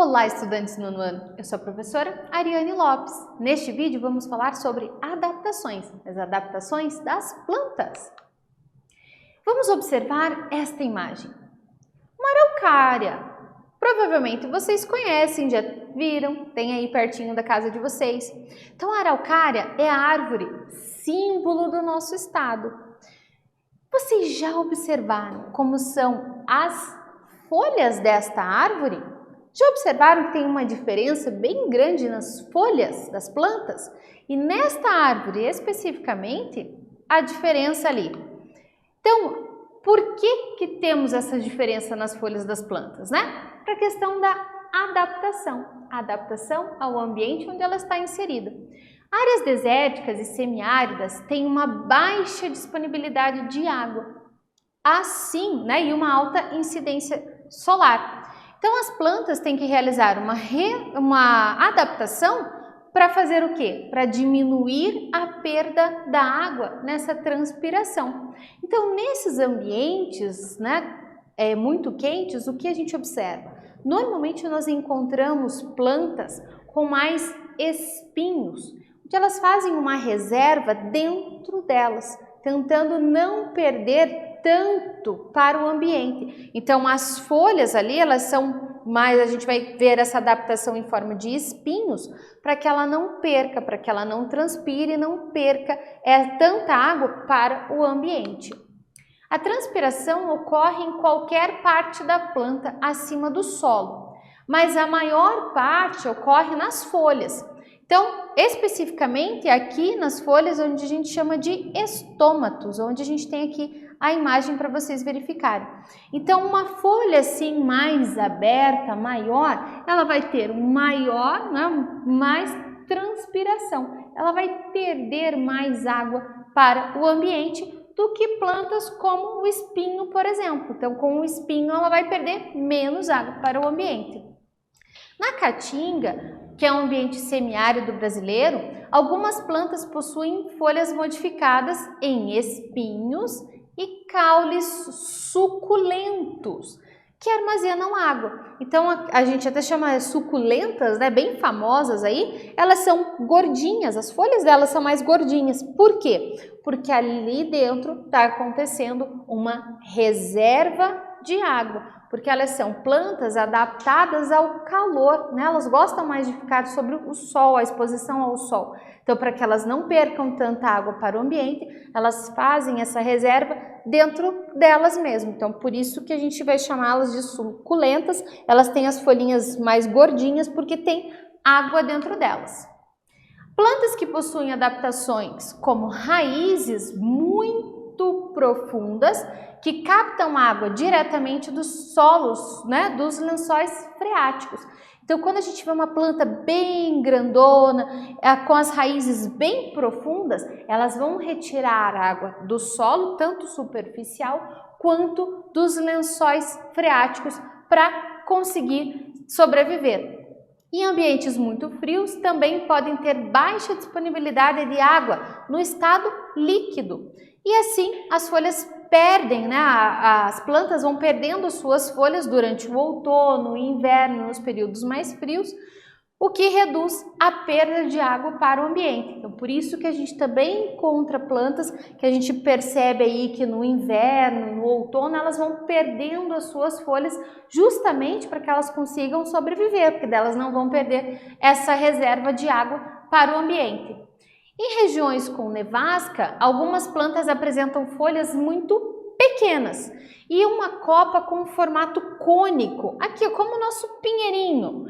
Olá, estudantes do nono ano! Eu sou a professora Ariane Lopes. Neste vídeo vamos falar sobre adaptações, as adaptações das plantas. Vamos observar esta imagem. Uma araucária. Provavelmente vocês conhecem, já viram, tem aí pertinho da casa de vocês. Então a araucária é a árvore símbolo do nosso estado. Vocês já observaram como são as folhas desta árvore? Já observaram que tem uma diferença bem grande nas folhas das plantas? E nesta árvore especificamente, a diferença ali. Então, por que temos essa diferença nas folhas das plantas, né? Para a questão da adaptação ao ambiente onde ela está inserida. Áreas desérticas e semiáridas têm uma baixa disponibilidade de água, assim, né, e uma alta incidência solar. Então as plantas têm que realizar uma adaptação para fazer o quê? Para diminuir a perda da água nessa transpiração. Então nesses ambientes, né, muito quentes, o que a gente observa? Normalmente nós encontramos plantas com mais espinhos, onde elas fazem uma reserva dentro delas, tentando não perder tanto para o ambiente. Então as folhas ali, elas são mais, a gente vai ver essa adaptação em forma de espinhos, para que ela não perca, para que ela não transpire, não perca tanta água para o ambiente. A transpiração ocorre em qualquer parte da planta acima do solo, mas a maior parte ocorre nas folhas. Então, especificamente aqui nas folhas, onde a gente chama de estômatos, onde a gente tem aqui a imagem para vocês verificarem. Então, uma folha assim mais aberta, maior, ela vai ter maior, né, mais transpiração. Ela vai perder mais água para o ambiente do que plantas como o espinho, por exemplo. Então, com o espinho, ela vai perder menos água para o ambiente. Na caatinga, que é um ambiente semiárido brasileiro, algumas plantas possuem folhas modificadas em espinhos e caules suculentos, que armazenam água. Então a gente até chama suculentas, né, bem famosas aí, elas são gordinhas, as folhas delas são mais gordinhas. Por quê? Porque ali dentro está acontecendo uma reserva de água, porque elas são plantas adaptadas ao calor, né? Elas gostam mais de ficar sobre o sol, a exposição ao sol. Então, para que elas não percam tanta água para o ambiente, elas fazem essa reserva dentro delas mesmas. Então, por isso que a gente vai chamá-las de suculentas. Elas têm as folhinhas mais gordinhas porque tem água dentro delas. Plantas que possuem adaptações como raízes muito profundas, que captam água diretamente dos solos, né, dos lençóis freáticos. Então, quando a gente vê uma planta bem grandona, com as raízes bem profundas, elas vão retirar água do solo, tanto superficial quanto dos lençóis freáticos, para conseguir sobreviver. Em ambientes muito frios, também podem ter baixa disponibilidade de água no estado líquido. E assim, as folhas perdem, né? As plantas vão perdendo suas folhas durante o outono, inverno, nos períodos mais frios, o que reduz a perda de água para o ambiente. Então, por isso que a gente também encontra plantas que a gente percebe aí que no inverno, no outono, elas vão perdendo as suas folhas justamente para que elas consigam sobreviver, porque delas não vão perder essa reserva de água para o ambiente. Em regiões com nevasca, algumas plantas apresentam folhas muito pequenas e uma copa com formato cônico, aqui como o nosso pinheirinho.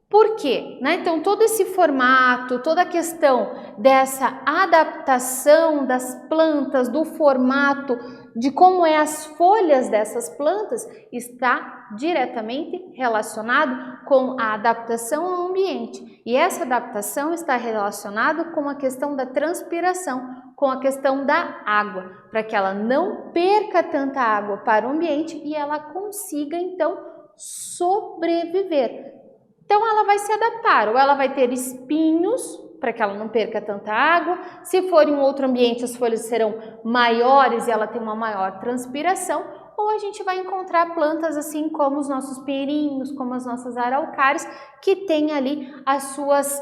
Por quê? Então todo esse formato, toda a questão dessa adaptação das plantas, do formato, de como é as folhas dessas plantas, está diretamente relacionado com a adaptação ao ambiente. E essa adaptação está relacionada com a questão da transpiração, com a questão da água, para que ela não perca tanta água para o ambiente e ela consiga então sobreviver. Então ela vai se adaptar, ou ela vai ter espinhos para que ela não perca tanta água. Se for em outro ambiente, as folhas serão maiores e ela tem uma maior transpiração, ou a gente vai encontrar plantas assim como os nossos pinheirinhos, como as nossas araucárias, que tem ali as suas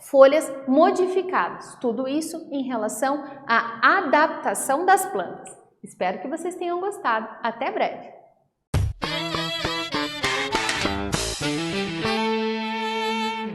folhas modificadas. Tudo isso em relação à adaptação das plantas. Espero que vocês tenham gostado. Até breve!